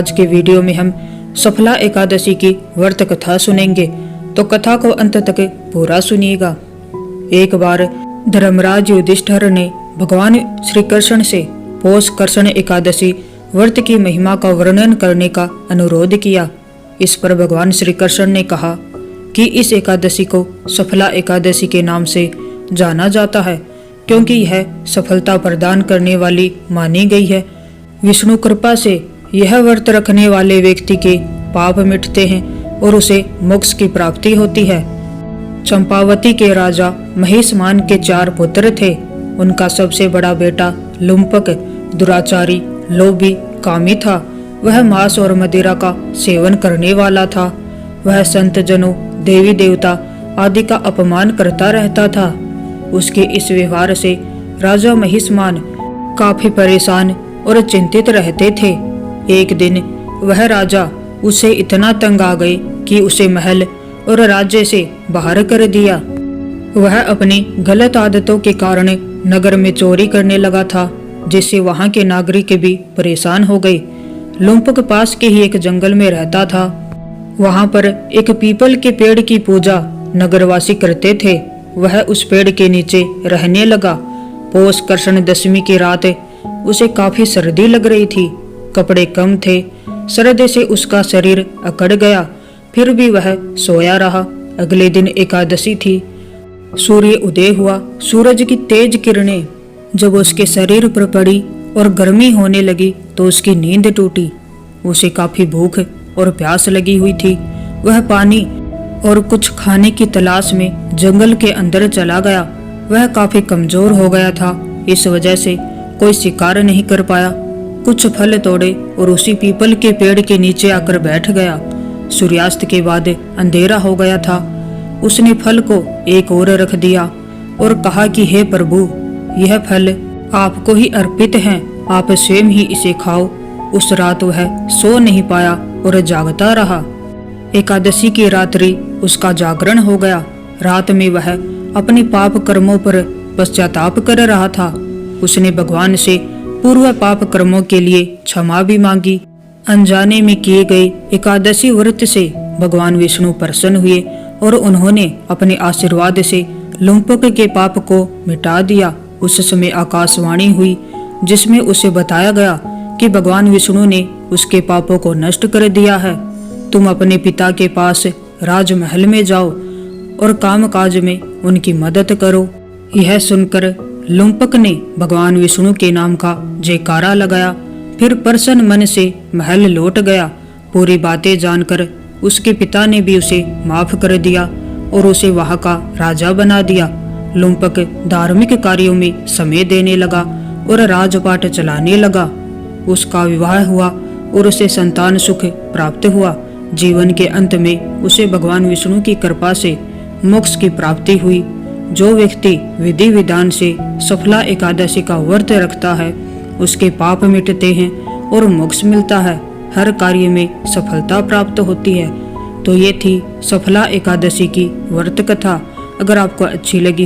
आज के वीडियो में हम सफला एकादशी की व्रत कथा सुनेंगे, तो कथा को अंत तक पूरा सुनिएगा। एक बार धर्मराज युधिष्ठिर ने भगवान श्री कृष्ण से पौष कृष्ण एकादशी व्रत की महिमा का वर्णन करने का अनुरोध किया। इस पर भगवान श्री कृष्ण ने कहा कि इस एकादशी को सफला एकादशी के नाम से जाना जाता है, क्योंकि यह सफलता प्रदान करने वाली मानी गई है। विष्णु कृपा से यह व्रत रखने वाले व्यक्ति के पाप मिटते हैं और उसे मोक्ष की प्राप्ति होती है। चंपावती के राजा महिषमान के 4 पुत्र थे। उनका सबसे बड़ा बेटा लुम्पक दुराचारी, लोभी, कामी था। वह मांस और मदिरा का सेवन करने वाला था। वह संत जनों, देवी देवता आदि का अपमान करता रहता था। उसके इस व्यवहार से राजा महिषमान काफी परेशान और चिंतित रहते थे। एक दिन वह राजा उसे इतना तंग आ गए कि उसे महल और राज्य से बाहर कर दिया। वह अपनी गलत आदतों के कारण नगर में चोरी करने लगा था, जिससे वहां के नागरिक भी परेशान हो गए। लुम्पक पास के ही एक जंगल में रहता था। वहां पर एक पीपल के पेड़ की पूजा नगरवासी करते थे। वह उस पेड़ के नीचे रहने लगा। पौष कृष्ण दशमी की रात उसे काफी सर्दी लग रही थी। कपड़े कम थे। सर्दी से उसका शरीर अकड़ गया, फिर भी वह सोया रहा। अगले दिन एकादशी थी। सूर्य उदय हुआ। सूरज की तेज किरणें जब उसके शरीर पर पड़ी और गर्मी होने लगी तो उसकी नींद टूटी। उसे काफी भूख और प्यास लगी हुई थी। वह पानी और कुछ खाने की तलाश में जंगल के अंदर चला गया। वह काफी कमजोर हो गया था, इस वजह से कोई शिकार नहीं कर पाया। कुछ फल तोड़े और उसी पीपल के पेड़ के नीचे आकर बैठ गया। सूर्यास्त के बाद अंधेरा हो गया था। उसने फल को एक ओर रख दिया और कहा कि हे प्रभु, यह फल आपको ही अर्पित है, आप स्वयं ही इसे खाओ। उस रात वह सो नहीं पाया और जागता रहा। एकादशी की रात्रि उसका जागरण हो गया। रात में वह अपने पाप कर्मों पर पश्चाताप कर रहा था। उसने भगवान से पूर्व पाप कर्मों के लिए क्षमा भी मांगी। अनजाने में किए गए एकादशी व्रत से भगवान विष्णु प्रसन्न हुए और उन्होंने अपने आशीर्वाद से लुम्पक के पाप को मिटा दिया। उस समय आकाशवाणी हुई, जिसमें उसे बताया गया कि भगवान विष्णु ने उसके पापों को नष्ट कर दिया है। तुम अपने पिता के पास राजमहल में जाओ और कामकाज में उनकी मदद करो। यह सुनकर लुम्पक ने भगवान विष्णु के नाम का जयकारा लगाया, फिर प्रसन्न मन से महल लौट गया। पूरी बातें जानकर उसके पिता ने भी उसे माफ कर दिया और उसे वहां का राजा बना दिया। लुम्पक धार्मिक कार्यों में समय देने लगा और राजपाट चलाने लगा। उसका विवाह हुआ और उसे संतान सुख प्राप्त हुआ। जीवन के अंत में उसे भगवान विष्णु की कृपा से मोक्ष की प्राप्ति हुई। जो व्यक्ति विधि विधान से सफला एकादशी का व्रत रखता है, उसके पाप मिटते हैं और मोक्ष मिलता है। हर कार्य में सफलता प्राप्त होती है। तो ये थी सफला एकादशी की व्रत कथा। अगर आपको अच्छी लगी